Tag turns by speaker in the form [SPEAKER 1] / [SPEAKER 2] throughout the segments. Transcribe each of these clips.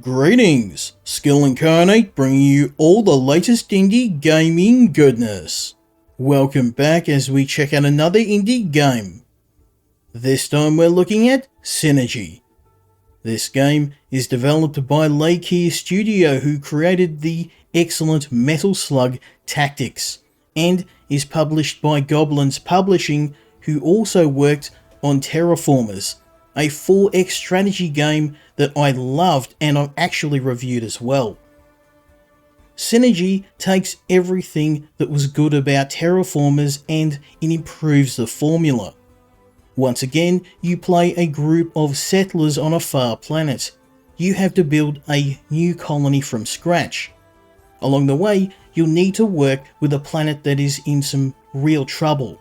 [SPEAKER 1] Greetings! Skill Incarnate bringing you all the latest indie gaming goodness. Welcome back as we check out another indie game. This time we're looking at Synergy. This game is developed by Leikir Studio, who created the excellent Metal Slug Tactics, and is published by Goblinz Publishing, who also worked on Terraformers, a 4X strategy game that I loved and I've actually reviewed as well. Synergy takes everything that was good about Terraformers and it improves the formula. Once again, you play a group of settlers on a far planet. You have to build a new colony from scratch. Along the way, you'll need to work with a planet that is in some real trouble.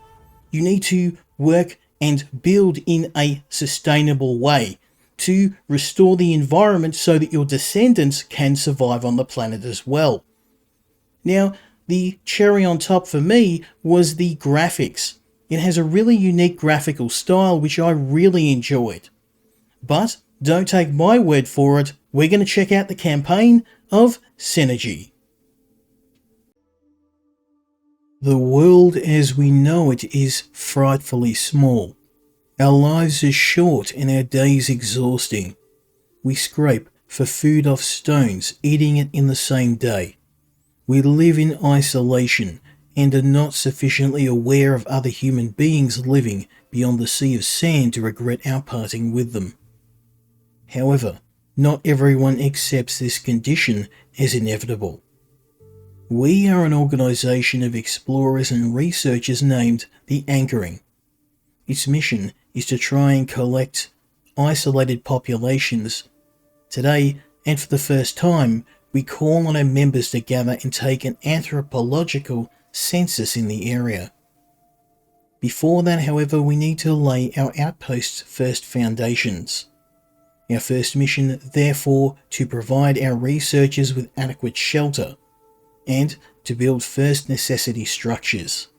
[SPEAKER 1] You need to work and build in a sustainable way to restore the environment so that your descendants can survive on the planet as well. Now, the cherry on top for me was the graphics. It has a really unique graphical style which I really enjoyed. But don't take my word for it, we're going to check out the campaign of Synergy. The world as we know it is frightfully small. Our lives are short and our days exhausting. We scrape for food off stones, eating it in the same day. We live in isolation and are not sufficiently aware of other human beings living beyond the sea of sand to regret our parting with them. However, not everyone accepts this condition as inevitable. We are an organisation of explorers and researchers named the Anchoring. Its mission is to try and collect isolated populations. Today, and for the first time, we call on our members to gather and take an anthropological census in the area. Before that, however, we need to lay our outpost's first foundations. Our first mission, therefore, to provide our researchers with adequate shelter, and to build first necessity structures.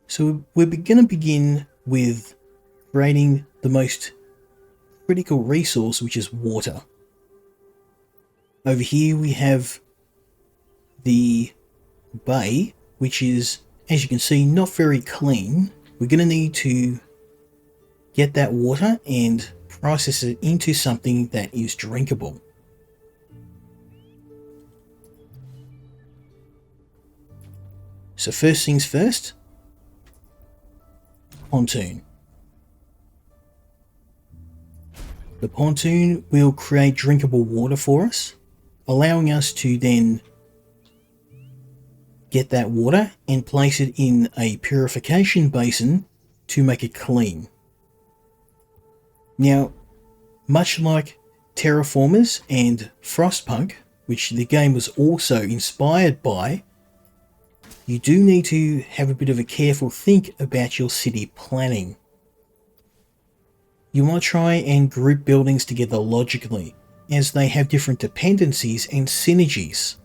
[SPEAKER 1] So we're going to begin with creating the most critical resource, which is water. Over here we have the bay, which is, as you can see, not very clean. We're going to need to get that water and process it into something that is drinkable. So first things first, pontoon. The pontoon will create drinkable water for us, allowing us to then get that water and place it in a purification basin to make it clean. Now, much like Terraformers and Frostpunk, which the game was also inspired by, you do need to have a bit of a careful think about your city planning. You want to try and group buildings together logically, as they have different dependencies and synergies.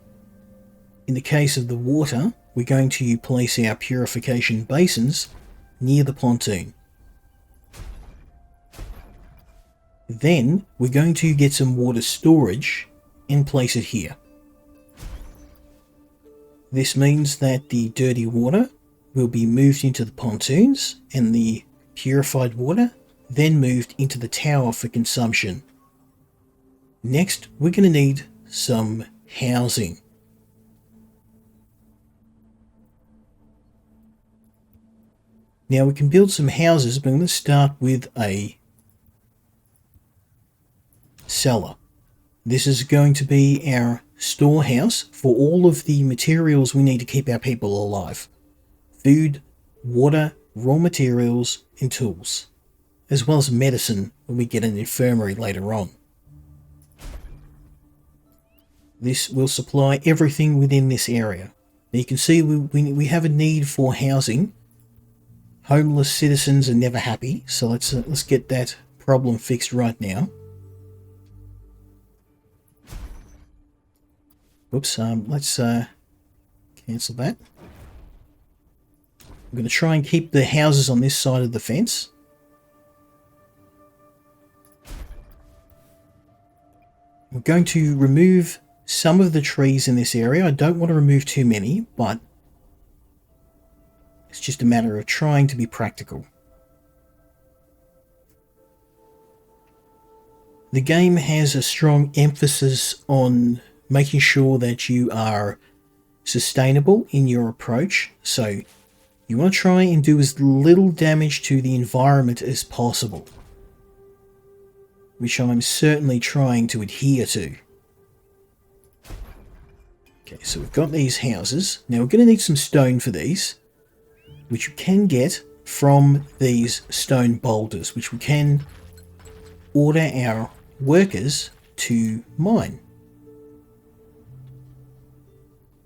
[SPEAKER 1] In the case of the water, we're going to place our purification basins near the pontoon. Then we're going to get some water storage and place it here. This means that the dirty water will be moved into the pontoons and the purified water then moved into the tower for consumption. Next, we're going to need some housing. Now we can build some houses, but I'm going to start with a cellar. This is going to be our storehouse for all of the materials we need to keep our people alive. Food, water, raw materials, and tools, as well as medicine when we get an infirmary later on. This will supply everything within this area. Now you can see we have a need for housing. Homeless citizens are never happy, so let's get that problem fixed right now. Whoops, let's cancel that. I'm going to try and keep the houses on this side of the fence. We're going to remove some of the trees in this area. I don't want to remove too many, but it's just a matter of trying to be practical. The game has a strong emphasis on making sure that you are sustainable in your approach, so you want to try and do as little damage to the environment as possible, which I'm certainly trying to adhere to. Okay, so we've got these houses. Now we're going to need some stone for these, which you can get from these stone boulders, which we can order our workers to mine.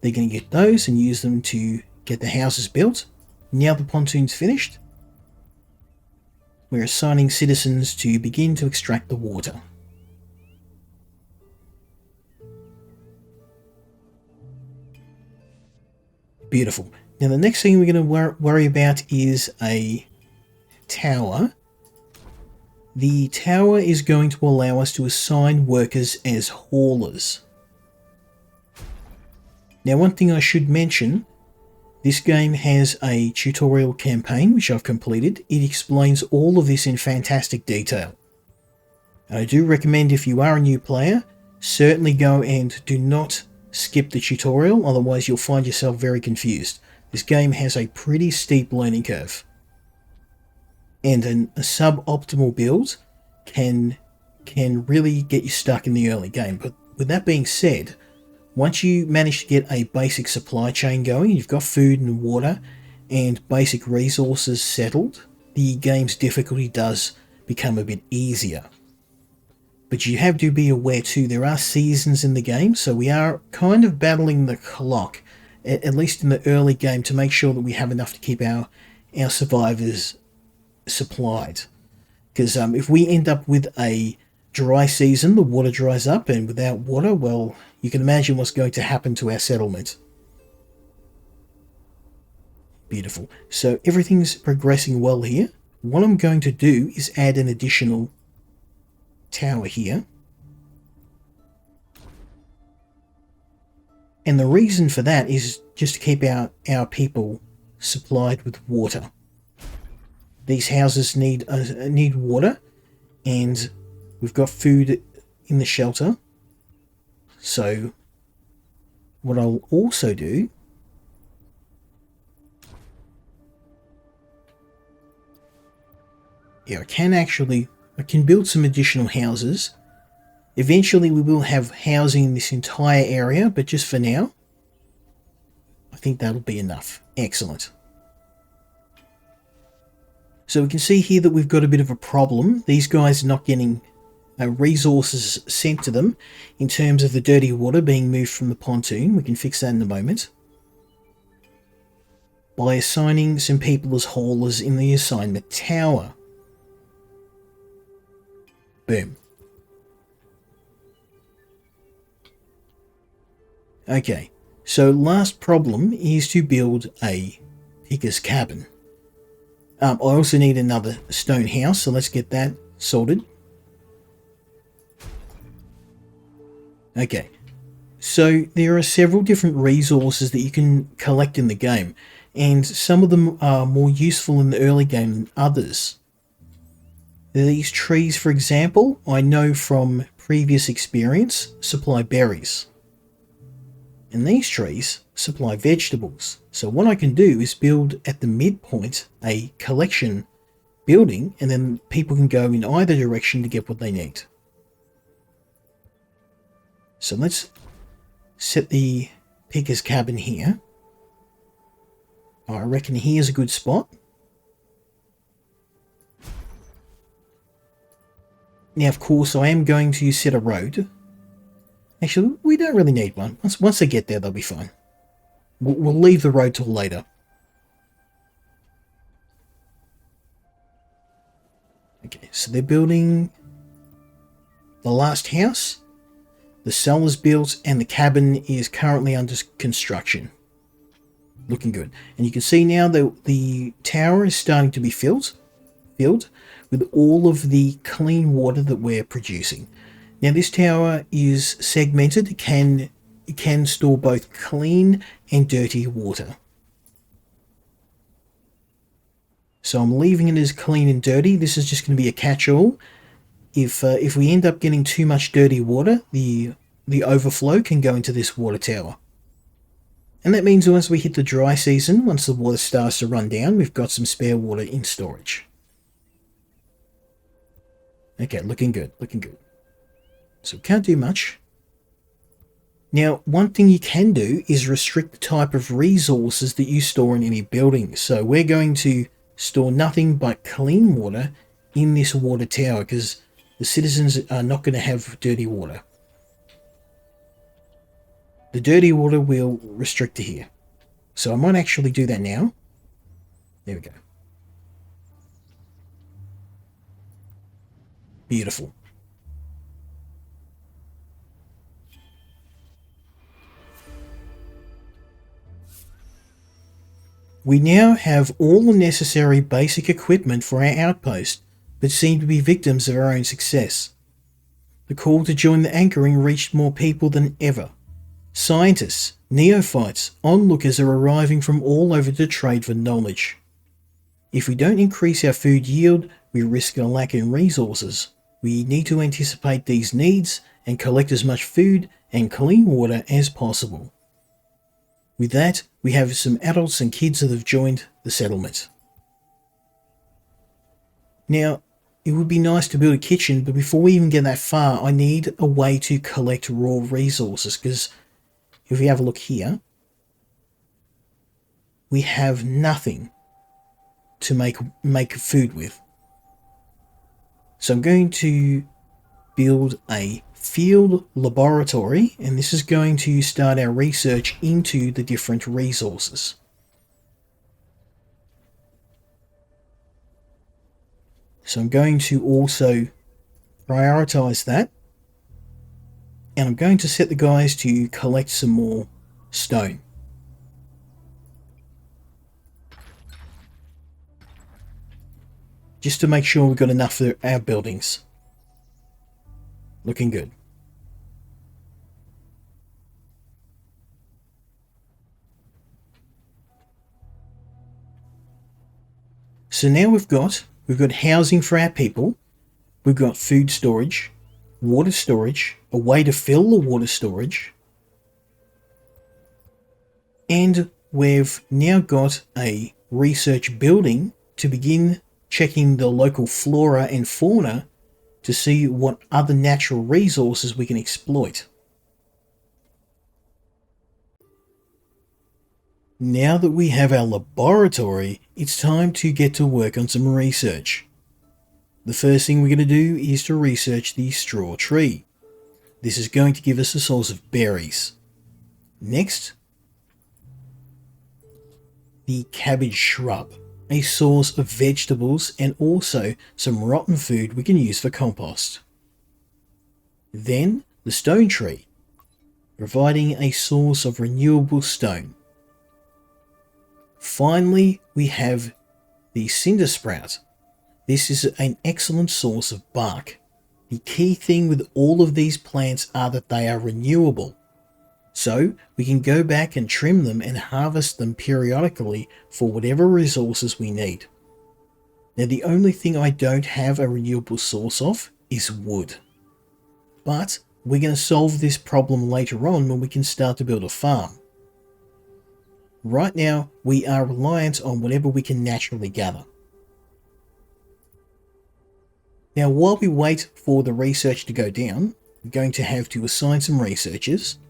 [SPEAKER 1] They're going to get those and use them to get the houses built. Now the pontoon's finished, we're assigning citizens to begin to extract the water. Beautiful. Now the next thing we're going to worry about is a tower. The tower is going to allow us to assign workers as haulers. Now one thing I should mention, this game has a tutorial campaign which I've completed. It explains all of this in fantastic detail. And I do recommend, if you are a new player, certainly go and do not skip the tutorial, otherwise you'll find yourself very confused. This game has a pretty steep learning curve. And a suboptimal build can really get you stuck in the early game. But with that being said, once you manage to get a basic supply chain going, you've got food and water and basic resources settled, the game's difficulty does become a bit easier. But you have to be aware too, there are seasons in the game, so we are kind of battling the clock, at least in the early game, to make sure that we have enough to keep our survivors supplied. Because if we end up with a dry season, the water dries up, and without water, well, you can imagine what's going to happen to our settlement. Beautiful. So everything's progressing well here. What I'm going to do is add an additional tower here. And the reason for that is just to keep our people supplied with water. These houses need water, and we've got food in the shelter. So what I'll also do I can build some additional houses. Eventually we will have housing in this entire area, but just for now, I think that'll be enough. Excellent. So we can see here that we've got a bit of a problem. These guys are not getting resources sent to them in terms of the dirty water being moved from the pontoon. We can fix that in a moment by assigning some people as haulers in the assignment tower. Boom. Okay, so last problem is to build a picker's cabin. I also need another stone house, so let's get that sorted. Okay, so there are several different resources that you can collect in the game, and some of them are more useful in the early game than others. These trees, for example, I know from previous experience, supply berries. And these trees supply vegetables. So what I can do is build at the midpoint a collection building, and then people can go in either direction to get what they need. So let's set the picker's cabin here. I reckon here's a good spot. Now, of course, I am going to set a road. Actually, we don't really need one. Once they get there, they'll be fine. We'll leave the road till later. Okay, so they're building the last house. The cell is built, and the cabin is currently under construction. Looking good. And you can see now that the tower is starting to be filled with all of the clean water that we're producing. Now this tower is segmented. It can store both clean and dirty water. So I'm leaving it as clean and dirty. This is just going to be a catch-all. If we end up getting too much dirty water, the overflow can go into this water tower. And that means once we hit the dry season, once the water starts to run down, we've got some spare water in storage. Okay, looking good, looking good. So we can't do much. Now, one thing you can do is restrict the type of resources that you store in any building. So we're going to store nothing but clean water in this water tower because the citizens are not going to have dirty water. The dirty water will restrict to here. So I might actually do that now. There we go. Beautiful. We now have all the necessary basic equipment for our outpost, but seem to be victims of our own success. The call to join the anchoring reached more people than ever. Scientists, neophytes, onlookers are arriving from all over to trade for knowledge. If we don't increase our food yield, we risk a lack in resources. We need to anticipate these needs and collect as much food and clean water as possible. With that, we have some adults and kids that have joined the settlement. Now, it would be nice to build a kitchen, but before we even get that far, I need a way to collect raw resources, because if we have a look here, we have nothing to make food with. So I'm going to build a field laboratory, and this is going to start our research into the different resources. So I'm going to also prioritize that, and I'm going to set the guys to collect some more stone. Just to make sure we've got enough for our buildings. Looking good. So now we've got housing for our people, we've got food storage, water storage, a way to fill the water storage, and we've now got a research building to begin checking the local flora and fauna to see what other natural resources we can exploit. Now that we have our laboratory, it's time to get to work on some research. The first thing we're going to do is to research the straw tree. This is going to give us a source of berries. Next, the cabbage shrub, a source of vegetables and also some rotten food we can use for compost. Then the stone tree, providing a source of renewable stone. Finally, we have the cinder sprout. This is an excellent source of bark. The key thing with all of these plants are that they are renewable. So we can go back and trim them and harvest them periodically for whatever resources we need. Now the only thing I don't have a renewable source of is wood. But we're going to solve this problem later on when we can start to build a farm. Right now, we are reliant on whatever we can naturally gather. Now, while we wait for the research to go down, we're going to have to assign some researchers,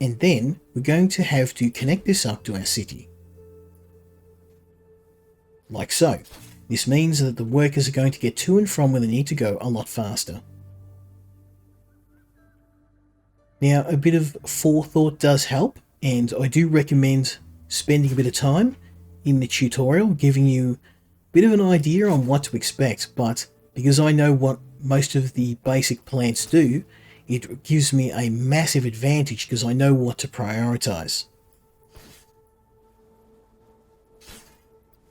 [SPEAKER 1] and then we're going to have to connect this up to our city. Like so. This means that the workers are going to get to and from where they need to go a lot faster. Now, a bit of forethought does help, and I do recommend spending a bit of time in the tutorial, giving you a bit of an idea on what to expect, but because I know what most of the basic plants do, it gives me a massive advantage because I know what to prioritize.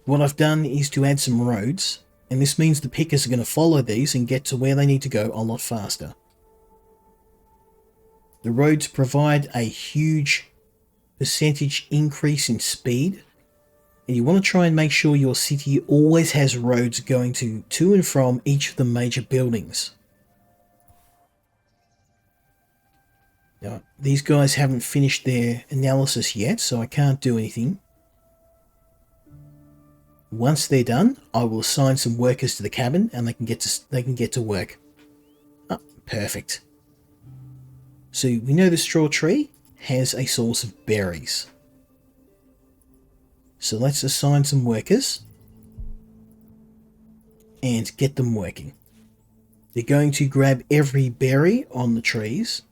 [SPEAKER 1] What I've done is to add some roads And this means the pickers are going to follow these and get to where they need to go a lot faster. The roads provide a huge percentage increase in speed, and you want to try and make sure your city always has roads going to and from each of the major buildings. Now, these guys haven't finished their analysis yet, so I can't do anything. Once they're done, I will assign some workers to the cabin, and they can get to work. Oh, perfect. So we know the straw tree has a source of berries. So let's assign some workers and get them working. They're going to grab every berry on the trees.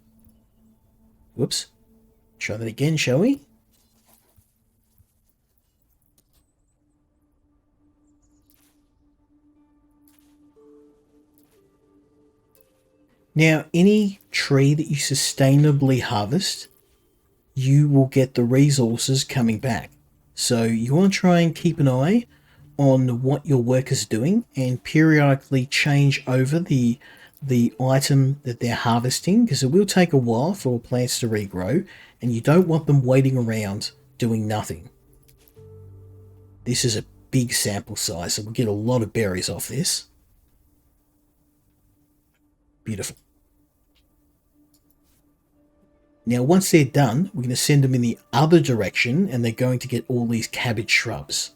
[SPEAKER 1] Whoops. Try that again, shall we? Now, any tree that you sustainably harvest, you will get the resources coming back. So you want to try and keep an eye on what your workers are doing and periodically change over the item that they're harvesting, because it will take a while for plants to regrow, and you don't want them waiting around doing nothing. This is a big sample size, so we'll get a lot of berries off this. Beautiful. Now, once they're done, we're going to send them in the other direction, and they're going to get all these cabbage shrubs.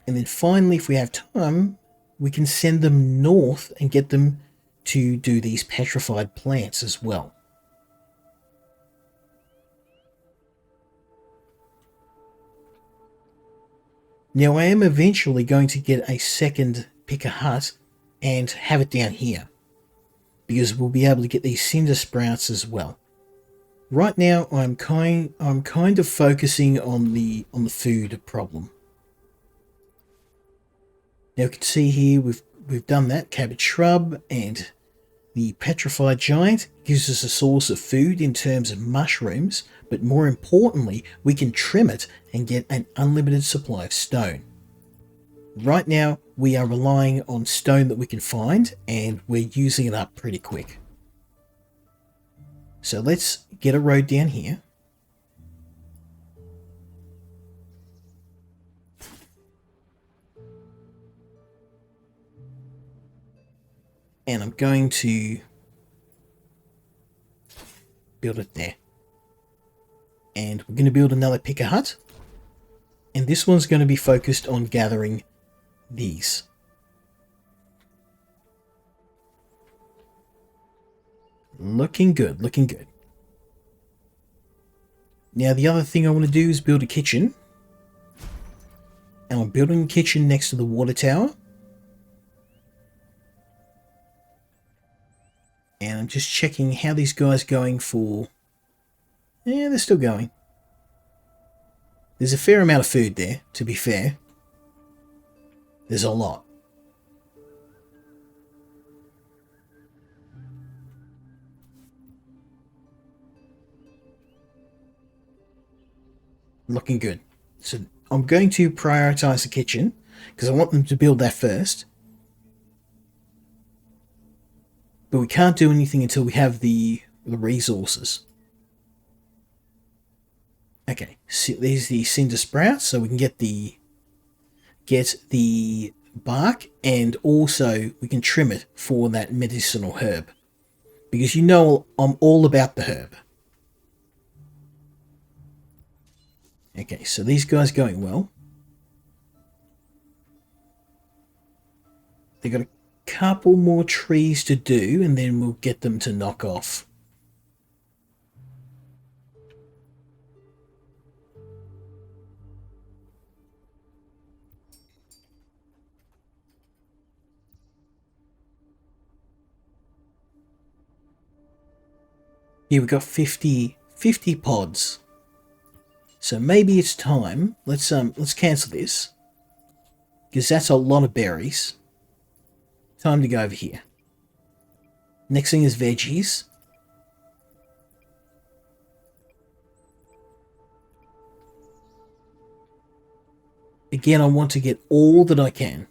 [SPEAKER 1] And then finally, if we have time, we can send them north and get them to do these petrified plants as well. Now, I am eventually going to get a second picker hut and have it down here, because we'll be able to get these cinder sprouts as well. Right now, I'm kind of focusing on the food problem. Now you can see here we've done that cabbage shrub, and the petrified giant gives us a source of food in terms of mushrooms, but more importantly, we can trim it and get an unlimited supply of stone. Right now, we are relying on stone that we can find, and we're using it up pretty quick. So let's get a road down here. And I'm going to build it there. And we're going to build another picker hut. And this one's going to be focused on gathering these. Looking good, looking good. Now the other thing I want to do is build a kitchen. And I'm building a kitchen next to the water tower. And I'm just checking how these guys are going for... Yeah, they're still going. There's a fair amount of food there, to be fair. There's a lot. Looking good. So I'm going to prioritize the kitchen, because I want them to build that first. But we can't do anything until we have the resources. Okay, so there's the cinder sprouts, so we can get the bark, and also we can trim it for that medicinal herb. Because you know I'm all about the herb. Okay, so these guys are going well. They've got a couple more trees to do, and then we'll get them to knock off. Here we've got 50 pods. So maybe it's time. Let's cancel this, because that's a lot of berries. Time to go over here. Next thing is veggies. Again, I want to get all that I can.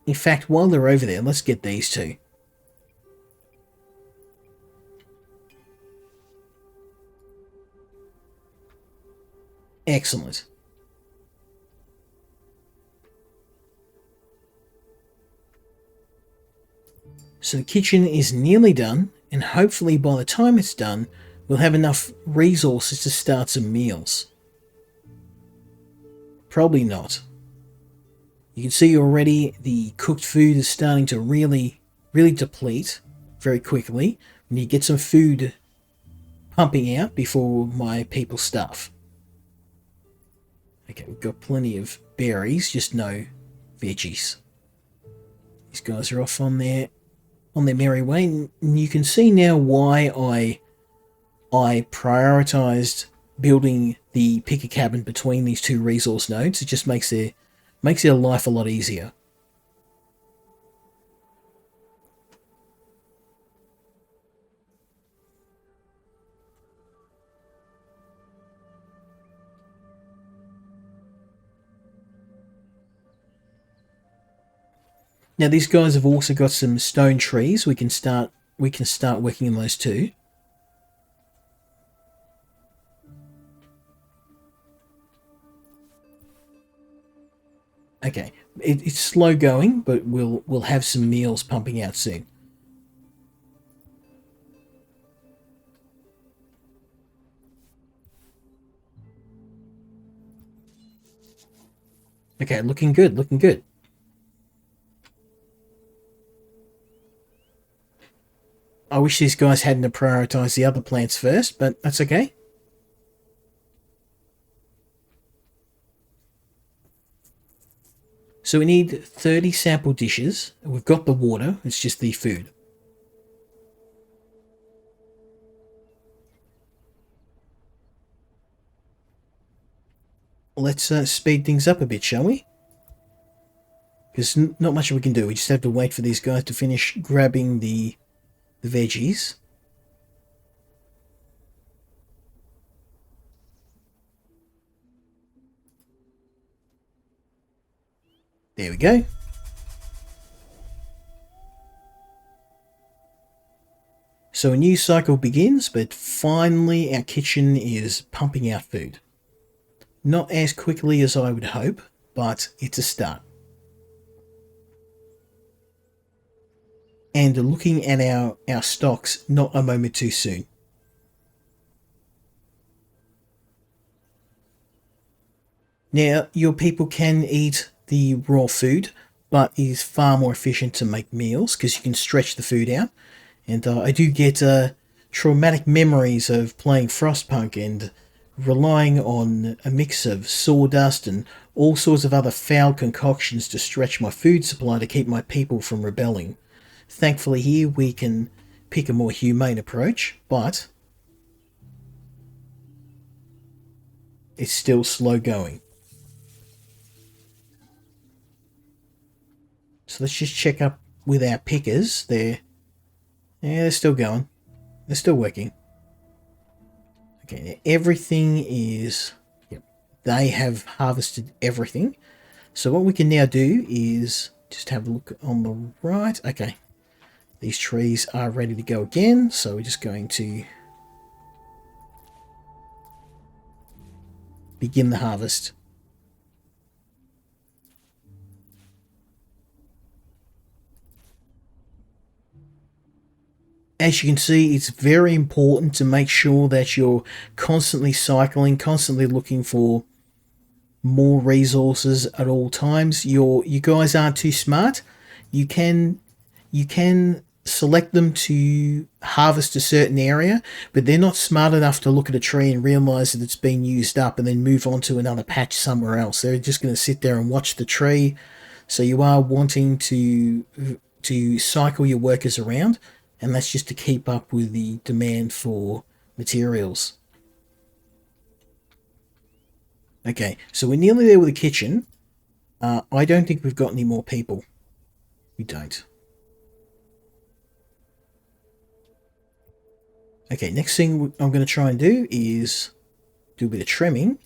[SPEAKER 1] In fact, while they're over there, let's get these two. Excellent. So the kitchen is nearly done, and hopefully by the time it's done, we'll have enough resources to start some meals. Probably not. You can see already the cooked food is starting to really deplete very quickly. We need to get some food pumping out before my people starve. Okay, we've got plenty of berries, just no veggies. These guys are off on their merry way, and you can see now why I prioritized building the picker cabin between these two resource nodes. It just makes their life a lot easier. Now these guys have also got some stone trees. We can start working on those too. Okay, it's slow going, but we'll have some meals pumping out soon. Okay, looking good, looking good. I wish these guys hadn't prioritized the other plants first, but that's okay. So we need 30 sample dishes. We've got the water, it's just the food. Let's speed things up a bit, shall we? Because not much we can do. We just have to wait for these guys to finish grabbing the veggies. There we go. So a new cycle begins, but finally our kitchen is pumping out food. Not as quickly as I would hope, but it's a start. And looking at our stocks, not a moment too soon. Now, your people can eat the raw food, but it is far more efficient to make meals because you can stretch the food out. And I do get traumatic memories of playing Frostpunk and relying on a mix of sawdust and all sorts of other foul concoctions to stretch my food supply to keep my people from rebelling. Thankfully here we can pick a more humane approach, but it's still slow going. So let's just check up with our pickers. They're still going. They're still working. Okay, everything is... Yep, they have harvested everything. So what we can now do is just have a look on the right. Okay, these trees are ready to go again. So we're just going to begin the harvest. As you can see, it's very important to make sure that you're constantly cycling, constantly looking for more resources at all times. You guys aren't too smart. You can select them to harvest a certain area, but they're not smart enough to look at a tree and realize that it's been used up and then move on to another patch somewhere else. They're just going to sit there and watch the tree. So you are wanting to cycle your workers around, and that's just to keep up with the demand for materials. Okay, so we're nearly there with the kitchen. I don't think we've got any more people. We don't. Okay, next thing I'm going to try and do is do a bit of trimming,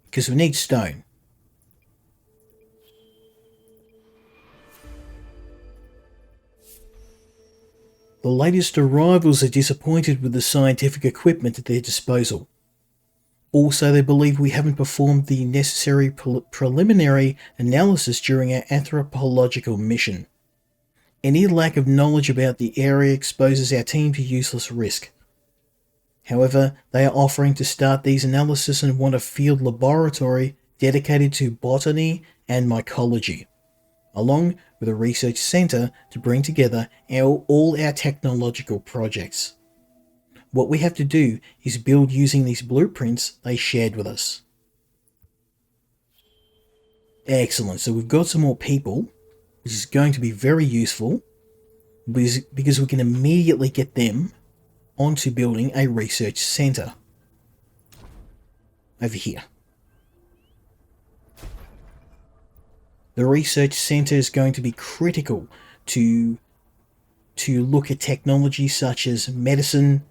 [SPEAKER 1] because we need stone. The latest arrivals are disappointed with the scientific equipment at their disposal. Also, they believe we haven't performed the necessary preliminary analysis during our anthropological mission. Any lack of knowledge about the area exposes our team to useless risk. However, they are offering to start these analyses and want a field laboratory dedicated to botany and mycology, along with a research centre to bring together all our technological projects. What we have to do is build using these blueprints they shared with us. Excellent, so we've got some more people, which is going to be very useful because we can immediately get them onto building a research centre. Over here. The research centre is going to be critical to look at technology such as medicine,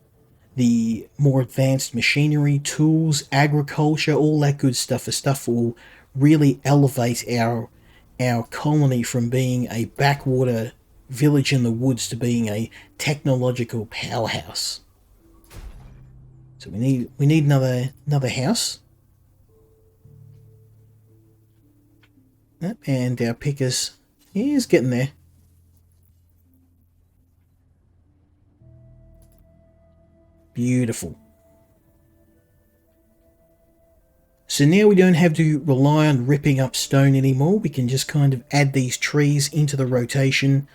[SPEAKER 1] the more advanced machinery, tools, agriculture, all that good stuff. The stuff will really elevate our colony from being a backwater village in the woods to being a technological powerhouse. So we need another house. Yep, and our pickers is getting there. Beautiful. So now we don't have to rely on ripping up stone anymore. We can just kind of add these trees into the rotation.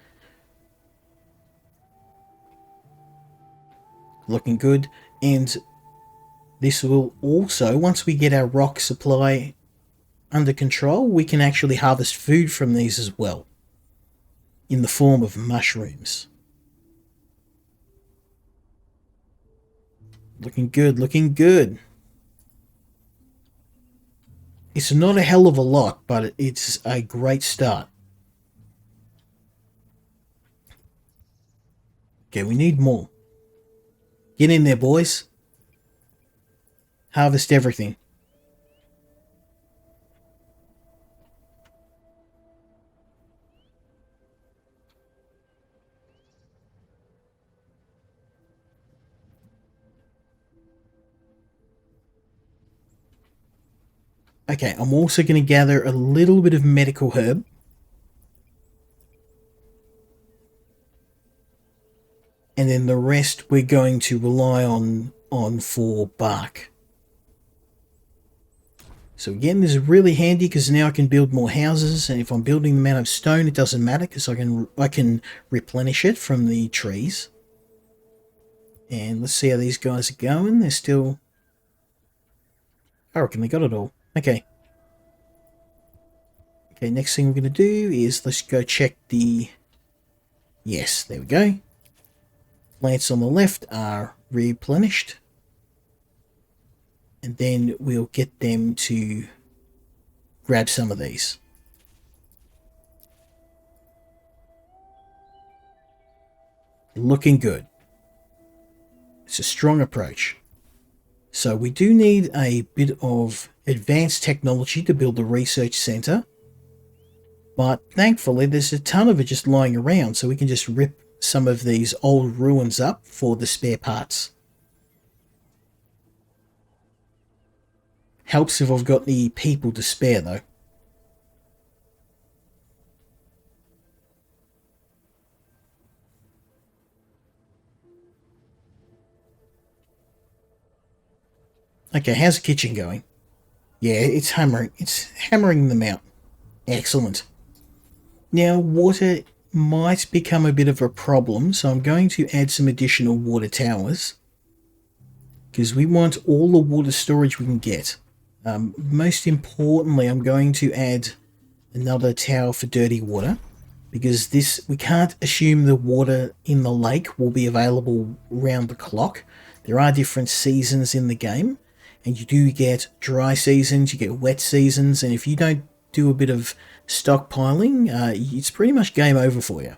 [SPEAKER 1] Looking good. And this will also, once we get our rock supply under control, we can actually harvest food from these as well, in the form of mushrooms. Looking good, looking good. It's not a hell of a lot, but it's a great start. Okay, we need more. Get in there, boys. Harvest everything. Okay, I'm also going to gather a little bit of medical herb. And then the rest we're going to rely on for bark. So again, this is really handy because now I can build more houses, and if I'm building them out of stone, it doesn't matter because I can replenish it from the trees. And let's see how these guys are going. They're still... I reckon they got it all. Okay. Okay, next thing we're going to do is let's go check the... Yes, there we go. Plants on the left are replenished. And then we'll get them to grab some of these. Looking good. It's a strong approach. So we do need a bit of advanced technology to build the research centre. But thankfully there's a ton of it just lying around, so we can just rip some of these old ruins up for the spare parts. Helps if I've got the people to spare though. Okay, how's the kitchen going? Yeah, it's hammering them out. Excellent. Now, water might become a bit of a problem, so I'm going to add some additional water towers. Because we want all the water storage we can get. Most importantly, I'm going to add another tower for dirty water. Because we can't assume the water in the lake will be available round the clock. There are different seasons in the game. And you do get dry seasons, you get wet seasons, and if you don't do a bit of stockpiling, it's pretty much game over for you.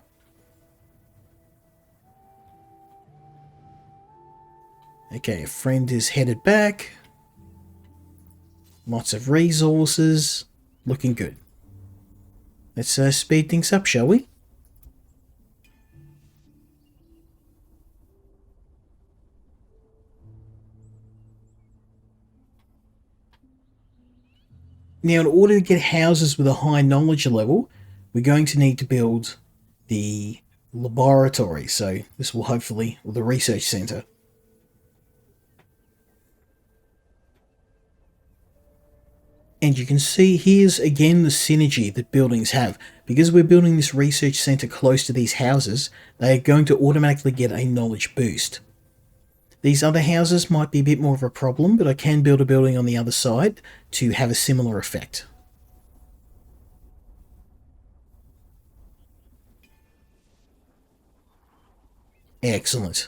[SPEAKER 1] Okay, a friend is headed back. Lots of resources. Looking good. Let's speed things up, shall we? Now, in order to get houses with a high knowledge level, we're going to need to build the laboratory. So this will hopefully, or the research center. And you can see here's again the synergy that buildings have. Because we're building this research center close to these houses, they are going to automatically get a knowledge boost. These other houses might be a bit more of a problem, but I can build a building on the other side to have a similar effect. Excellent.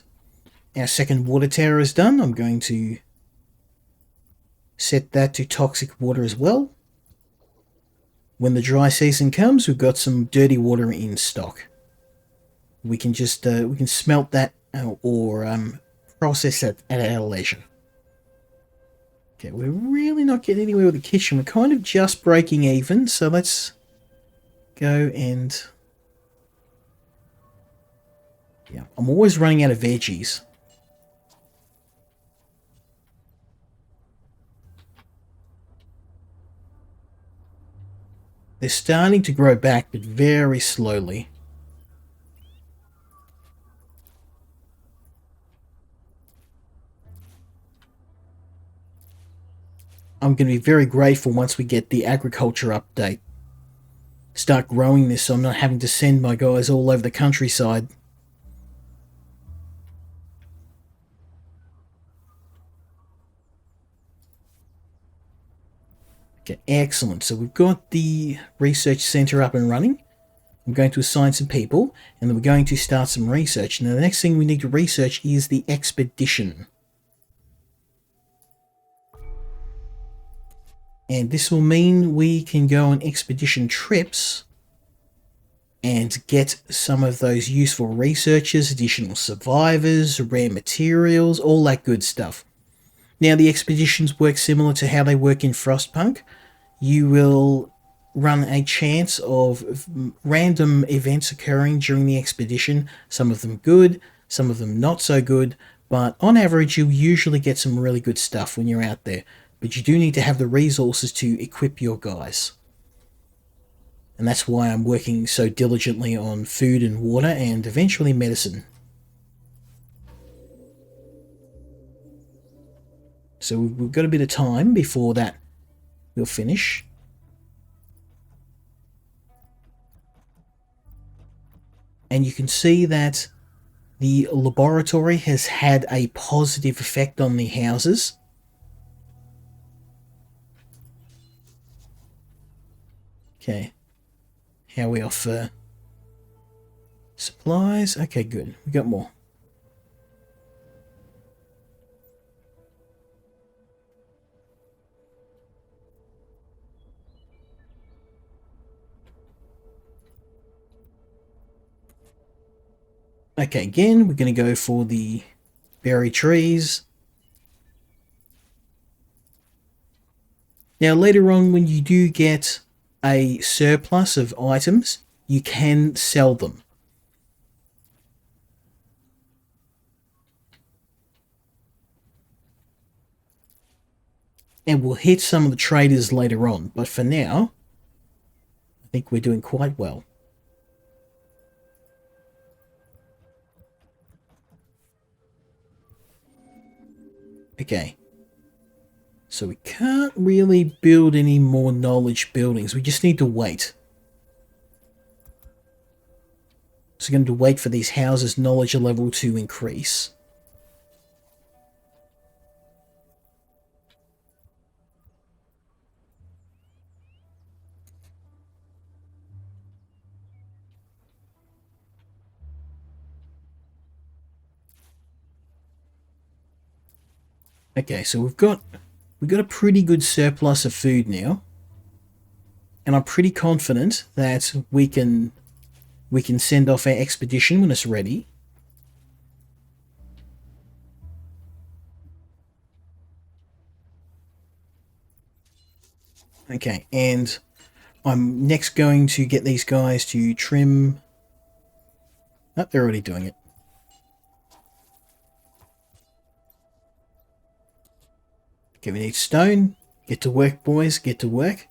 [SPEAKER 1] Our second water tower is done. I'm going to set that to toxic water as well. When the dry season comes, we've got some dirty water in stock. We can just we can smelt that or process it at our leisure. Okay, we're really not getting anywhere with the kitchen. We're kind of just breaking even, so let's go and... yeah, I'm always running out of veggies. They're starting to grow back, but very slowly. I'm going to be very grateful once we get the agriculture update. Start growing this so I'm not having to send my guys all over the countryside. Okay, excellent. So we've got the research center up and running. I'm going to assign some people, and then we're going to start some research. Now, the next thing we need to research is the expedition. And this will mean we can go on expedition trips and get some of those useful researchers, additional survivors, rare materials, all that good stuff. Now, the expeditions work similar to how they work in Frostpunk. You will run a chance of random events occurring during the expedition, some of them good, some of them not so good, but on average you'll usually get some really good stuff when you're out there. But you do need to have the resources to equip your guys. And that's why I'm working so diligently on food and water and eventually medicine. So we've got a bit of time before that will finish. And you can see that the laboratory has had a positive effect on the houses. Okay. How are we off supplies? Okay, good. We got more. Okay, again, we're going to go for the berry trees. Now, later on, when you do get a surplus of items, you can sell them. And we'll hit some of the traders later on, but for now, I think we're doing quite well. Okay. So we can't really build any more knowledge buildings. We just need to wait. So we're going to wait for these houses' knowledge level to increase. Okay, so we've got a pretty good surplus of food now, and I'm pretty confident that we can send off our expedition when it's ready. Okay, and I'm next going to get these guys to trim. Oh, they're already doing it. Okay, we need stone. Get to work, boys. Get to work.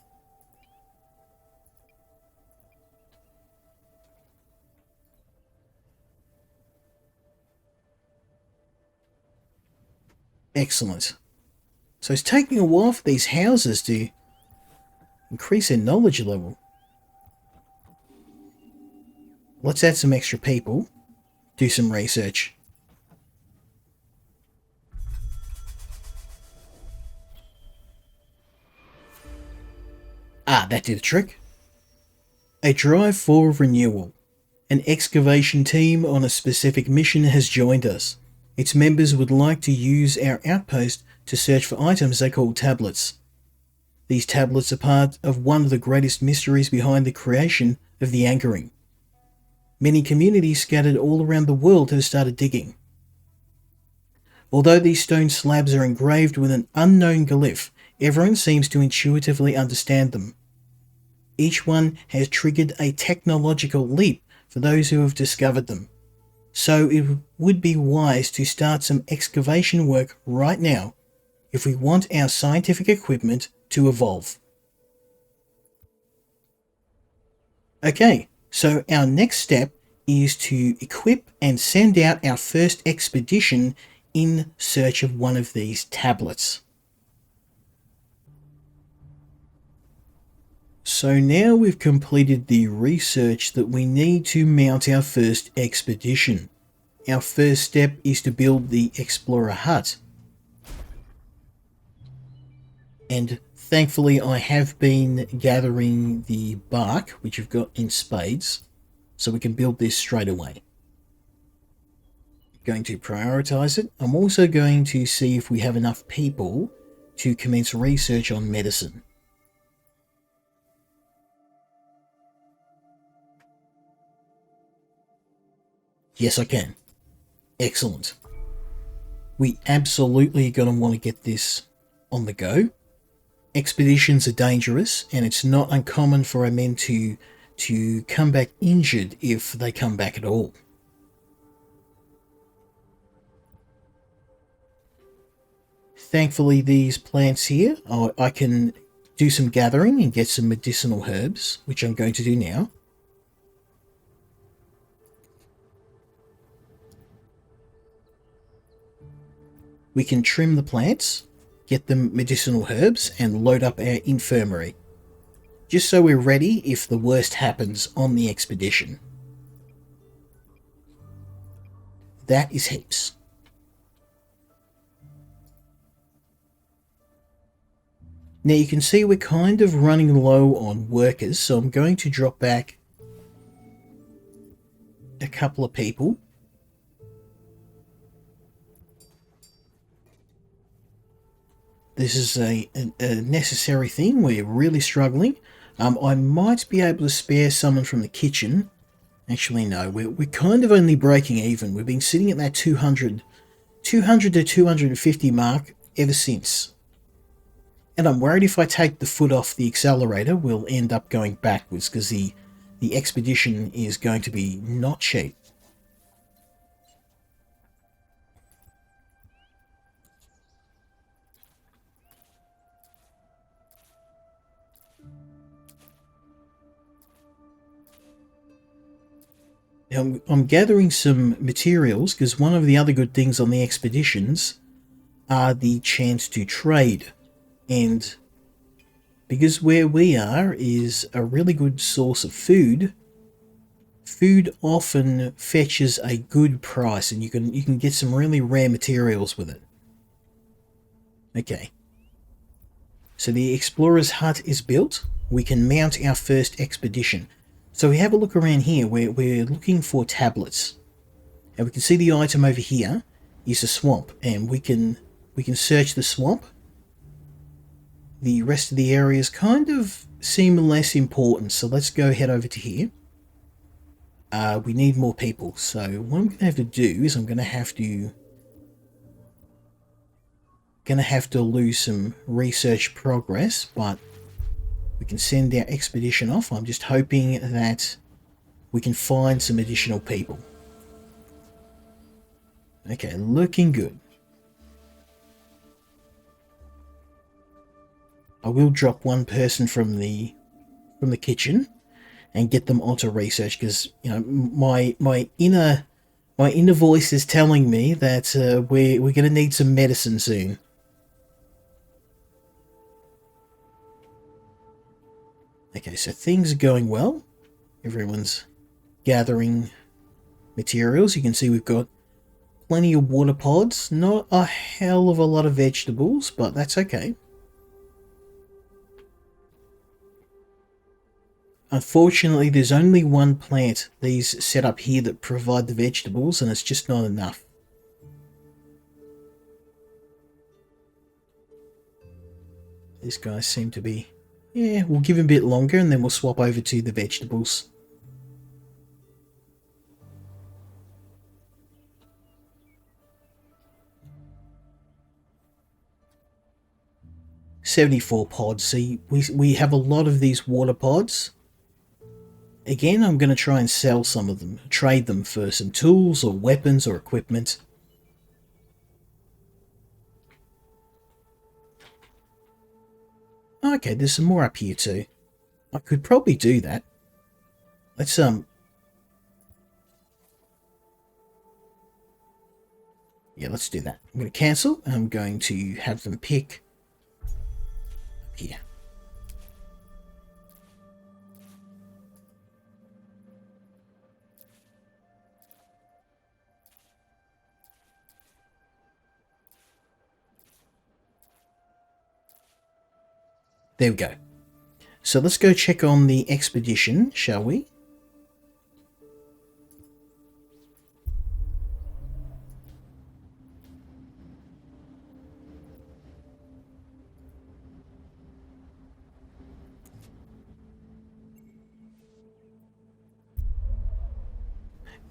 [SPEAKER 1] Excellent. So it's taking a while for these houses to increase their knowledge level. Let's add some extra people, do some research. Ah, that did the trick. A drive for renewal. An excavation team on a specific mission has joined us. Its members would like to use our outpost to search for items they call tablets. These tablets are part of one of the greatest mysteries behind the creation of the anchoring. Many communities scattered all around the world have started digging. Although these stone slabs are engraved with an unknown glyph, everyone seems to intuitively understand them. Each one has triggered a technological leap for those who have discovered them. So it would be wise to start some excavation work right now if we want our scientific equipment to evolve. Okay, so our next step is to equip and send out our first expedition in search of one of these tablets. So now we've completed the research that we need to mount our first expedition. Our first step is to build the Explorer Hut. And thankfully I have been gathering the bark, which I've got in spades, so we can build this straight away. Going to prioritize it. I'm also going to see if we have enough people to commence research on medicine. Yes, I can. Excellent. We absolutely going to want to get this on the go. Expeditions are dangerous, and it's not uncommon for our men to come back injured if they come back at all. Thankfully, these plants here, I can do some gathering and get some medicinal herbs, which I'm going to do now. We can trim the plants, get them medicinal herbs, and load up our infirmary, just so we're ready if the worst happens on the expedition. That is heaps. Now you can see we're kind of running low on workers, so I'm going to drop back a couple of people. This is a necessary thing. We're really struggling. I might be able to spare someone from the kitchen. Actually, no. We're kind of only breaking even. We've been sitting at that 200 to 250 mark ever since. And I'm worried if I take the foot off the accelerator, we'll end up going backwards because the expedition is going to be not cheap. I'm gathering some materials because one of the other good things on the expeditions are the chance to trade. And because where we are is a really good source of food, food often fetches a good price and you can get some really rare materials with it. Okay. So the Explorer's Hut is built. We can mount our first expedition. So we have a look around here where we're looking for tablets. And we can see the item over here is a swamp, and we can search the swamp. The rest of the areas kind of seem less important, so let's go head over to here. We need more people, so what I'm going to have to do is I'm going to have to lose some research progress, but we can send our expedition off. I'm just hoping that we can find some additional people. Okay, looking good. I will drop one person from the kitchen and get them onto research because, you know, my inner My inner voice is telling me that we're going to need some medicine soon. Okay, so things are going well. Everyone's gathering materials. You can see we've got plenty of water pods. Not a hell of a lot of vegetables, but that's okay. Unfortunately, there's only one plant these set up here that provide the vegetables, and it's just not enough. These guys seem to be... Yeah, we'll give him a bit longer and then we'll swap over to the vegetables. $74 pods. See, we have a lot of these water pods. Again, I'm going to try and sell some of them. Trade them for some tools or weapons or equipment. Okay, there's some more up here too. I could probably do that. Let's yeah, let's do that. I'm going to cancel. I'm going to have them pick here. There we go. So let's go check on the expedition, shall we?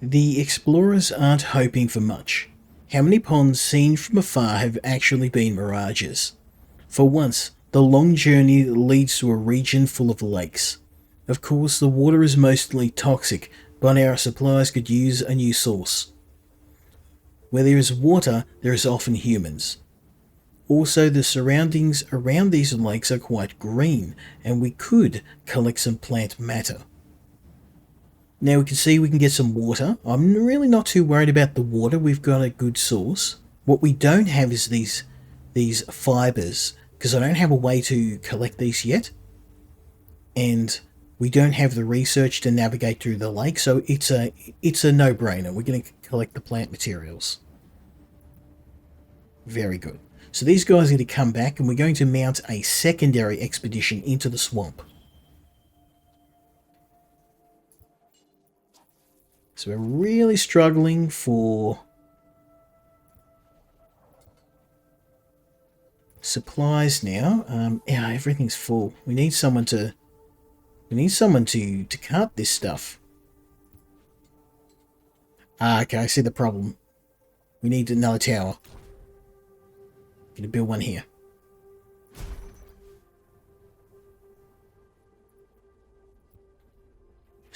[SPEAKER 1] The explorers aren't hoping for much. How many ponds seen from afar have actually been mirages? For once, the long journey leads to a region full of lakes. Of course, the water is mostly toxic, but our suppliers could use a new source. Where there is water, there is often humans. Also, the surroundings around these lakes are quite green, and we could collect some plant matter. Now we can see we can get some water. I'm really not too worried about the water. We've got a good source. What we don't have is these fibers, because I don't have a way to collect these yet. And we don't have the research to navigate through the lake, so it's a no-brainer. We're going to collect the plant materials. Very good. So these guys are going to come back, and we're going to mount a secondary expedition into the swamp. So we're really struggling for supplies now. Yeah, everything's full. We need someone to cart this stuff. Okay, I see the problem. We need another tower. Gonna build one here.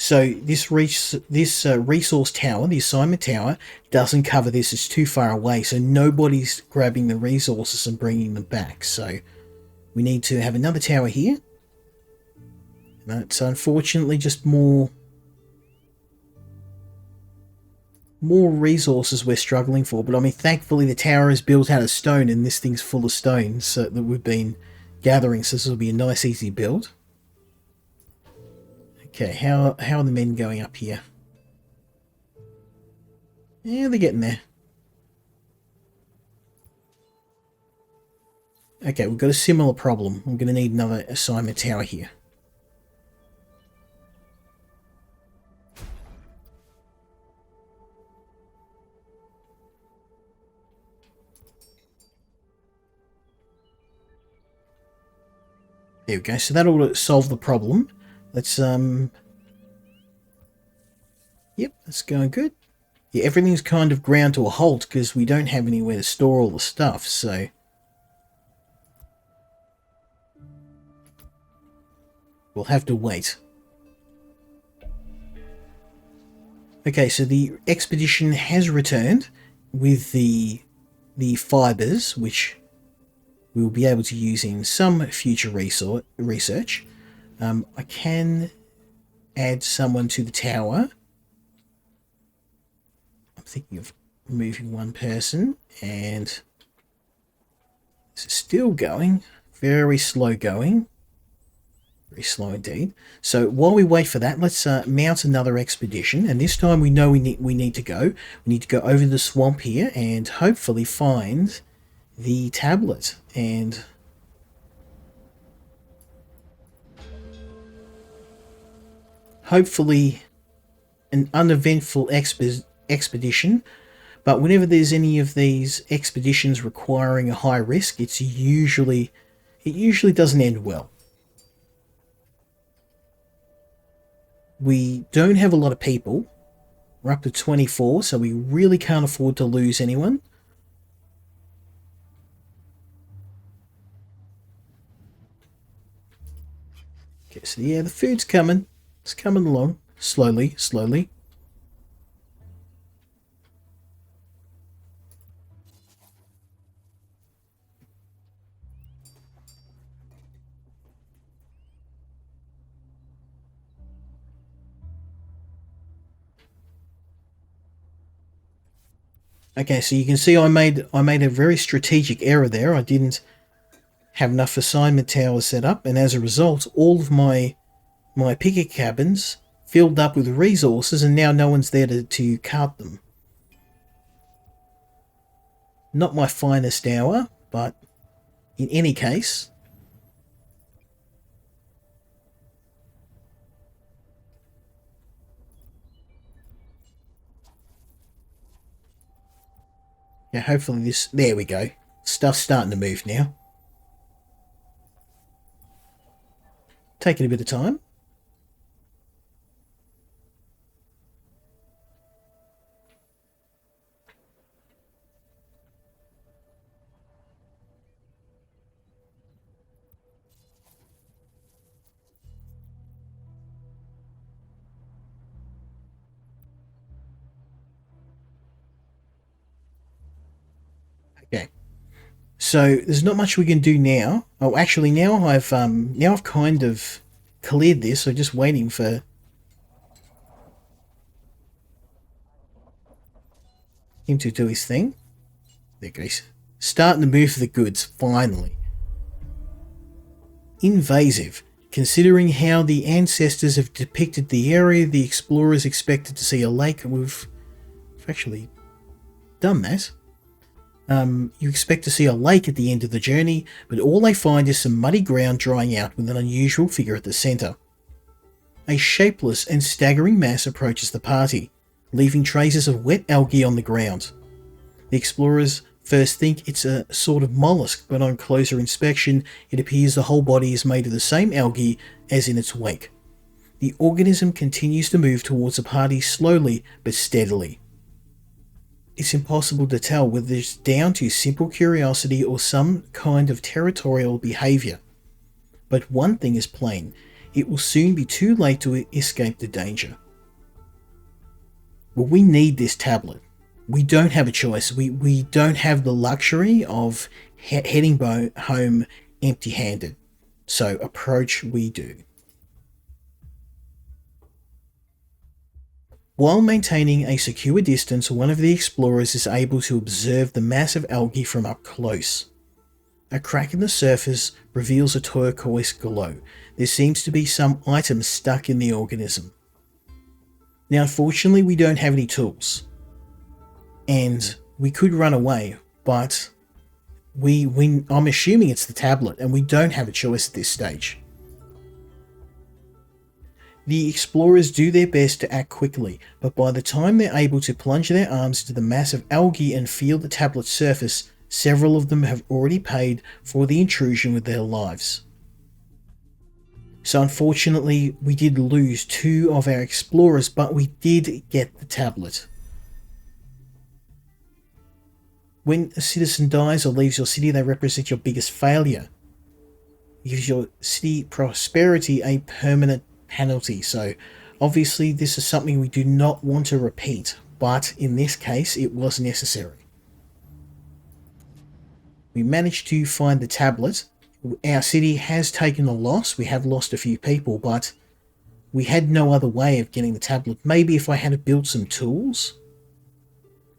[SPEAKER 1] So this resource tower, the assignment tower, doesn't cover this. It's too far away, so nobody's grabbing the resources and bringing them back. So we need to have another tower here. That's unfortunately just more resources we're struggling for. But I mean, thankfully the tower is built out of stone, and this thing's full of stones so that we've been gathering. So this will be a nice, easy build. Okay, how are the men going up here? Yeah, they're getting there. Okay, we've got a similar problem. I'm going to need another assignment tower here. There we go, so that'll solve the problem. Let's, yep, that's going good. Yeah, everything's kind of ground to a halt because we don't have anywhere to store all the stuff, so... we'll have to wait. Okay, so the expedition has returned with the fibers, which we'll be able to use in some future research. I can add someone to the tower. I'm thinking of moving one person, and this is still going. Very slow going. Very slow indeed. So while we wait for that, let's mount another expedition. And this time we know we need to go. We need to go over the swamp here and hopefully find the tablet. And hopefully an uneventful expedition. But whenever there's any of these expeditions requiring a high risk, it usually doesn't end well. We don't have a lot of people. We're up to 24, so we really can't afford to lose anyone. Okay, so yeah, the food's coming. It's coming along. Slowly, slowly. Okay, so you can see I made a very strategic error there. I didn't have enough assignment towers set up, and as a result, all of my picker cabins filled up with resources, and now no one's there to cart them. Not my finest hour, but in any case, yeah, hopefully this... There we go. Stuff's starting to move now. Taking a bit of time. Okay, so there's not much we can do now. Oh, actually, now I've kind of cleared this. So just waiting for him to do his thing. There goes. Starting to move the goods finally. Invasive. Considering how the ancestors have depicted the area, the explorers expected to see a lake. We've actually done that. You expect to see a lake at the end of the journey, but all they find is some muddy ground drying out with an unusual figure at the centre. A shapeless and staggering mass approaches the party, leaving traces of wet algae on the ground. The explorers first think it's a sort of mollusk, but on closer inspection, it appears the whole body is made of the same algae as in its wake. The organism continues to move towards the party slowly but steadily. It's impossible to tell whether it's down to simple curiosity or some kind of territorial behaviour. But one thing is plain, it will soon be too late to escape the danger. Well, we need this tablet. We don't have a choice. We don't have the luxury of heading home empty-handed. So approach we do. While maintaining a secure distance, one of the explorers is able to observe the massive algae from up close. A crack in the surface reveals a turquoise glow. There seems to be some item stuck in the organism. Now, unfortunately, we don't have any tools. And we could run away, but I'm assuming it's the tablet, and we don't have a choice at this stage. The explorers do their best to act quickly, but by the time they're able to plunge their arms into the massive algae and feel the tablet's surface, several of them have already paid for the intrusion with their lives. So unfortunately, we did lose 2 of our explorers, but we did get the tablet. When a citizen dies or leaves your city, they represent your biggest failure. It gives your city prosperity a permanent penalty. So obviously this is something we do not want to repeat, but in this case it was necessary. We managed to find the tablet. Our city has taken a loss. We have lost a few people, but we had no other way of getting the tablet. Maybe if I had built some tools,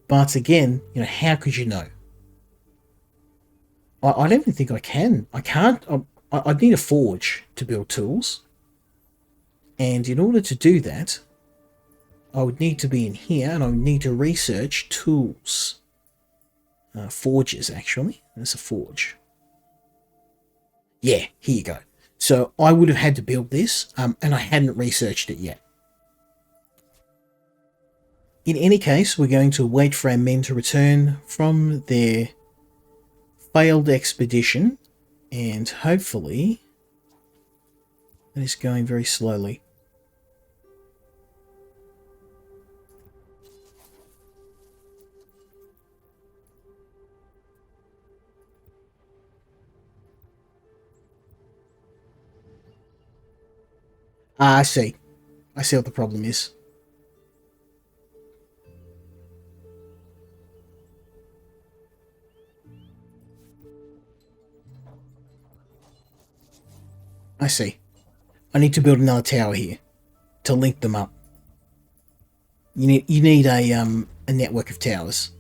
[SPEAKER 1] But again, how could you know? I don't even think I can. I can't. I'd need a forge to build tools. And in order to do that, I would need to be in here, and I would need to research tools. Forges, actually. There's a forge. Yeah, here you go. So I would have had to build this, and I hadn't researched it yet. In any case, we're going to wait for our men to return from their failed expedition, and hopefully that is going very slowly. I see. I see what the problem is. I see. I need to build another tower here to link them up. You need a network of towers.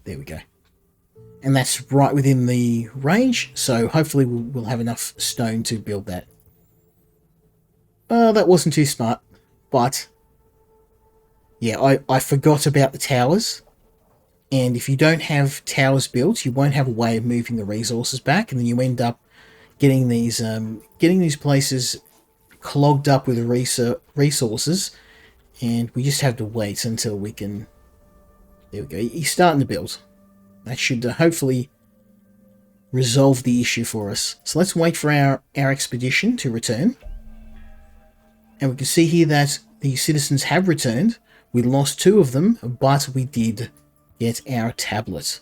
[SPEAKER 1] There we go. And that's right within the range, so hopefully we'll have enough stone to build that. That wasn't too smart, but yeah, I forgot about the towers. And if you don't have towers built, you won't have a way of moving the resources back, and then you end up getting these places clogged up with resources, and we just have to wait until we can. There we go. He's starting to build. That should hopefully resolve the issue for us. So let's wait for our expedition to return. And we can see here that the citizens have returned. We lost 2 of them, but we did get our tablet.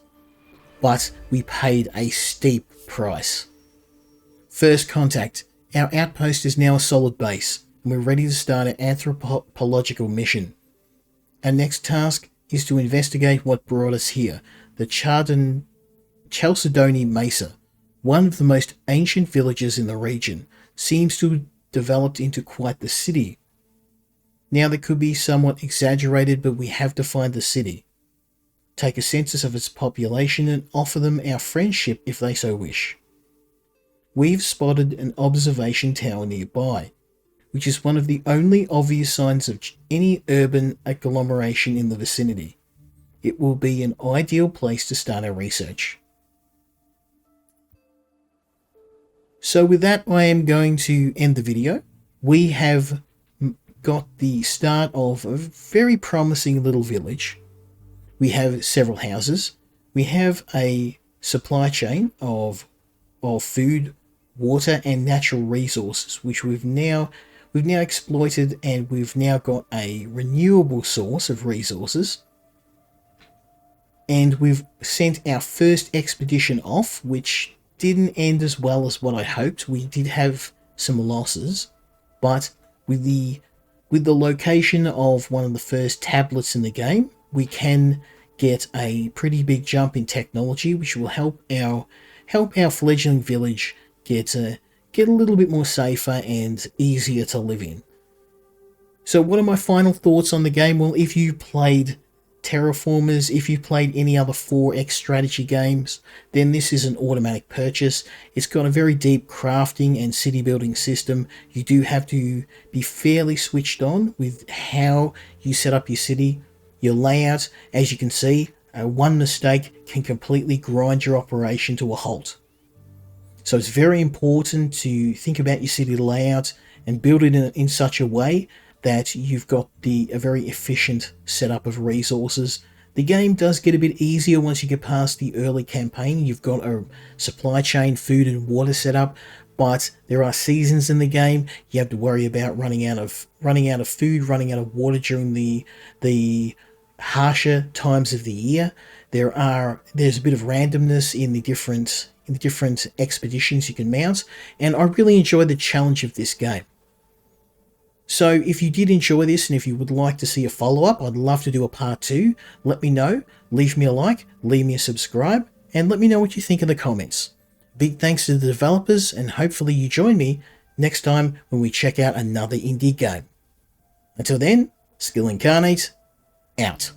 [SPEAKER 1] But we paid a steep price. First contact. Our outpost is now a solid base, and we're ready to start an anthropological mission. Our next task is to investigate what brought us here, the Chalcedony Mesa, one of the most ancient villages in the region, seems to have developed into quite the city. Now that could be somewhat exaggerated, but we have to find the city, take a census of its population, and offer them our friendship if they so wish. We've spotted an observation tower nearby, which is one of the only obvious signs of any urban agglomeration in the vicinity. It will be an ideal place to start our research. So with that, I am going to end the video. We have got the start of a very promising little village. We have several houses. We have a supply chain of food, water, and natural resources, which we've now exploited, and we've now got a renewable source of resources. And we've sent our first expedition off, which didn't end as well as what I hoped. We did have some losses, but with the location of one of the first tablets in the game, we can get a pretty big jump in technology, which will help our fledgling village get a little bit more safer and easier to live in. So what are my final thoughts on the game? Well, if you played Terraformers, if you played any other 4X strategy games, then this is an automatic purchase. It's got a very deep crafting and city building system. You do have to be fairly switched on with how you set up your city. Your layout, as you can see, one mistake can completely grind your operation to a halt. So it's very important to think about your city layout and build it in such a way that you've got a very efficient setup of resources. The game does get a bit easier once you get past the early campaign. You've got a supply chain, food and water set up, but there are seasons in the game. You have to worry about running out of food, running out of water during the harsher times of the year. There's a bit of randomness in the different expeditions you can mount, and I really enjoy the challenge of this game. So if you did enjoy this, and if you would like to see a follow-up, I'd love to do a part 2. Let me know. Leave me a like, leave me a subscribe, and let me know what you think in the comments. Big thanks to the developers, and hopefully you join me next time when we check out another indie game. Until then, Skill Incarnate, out.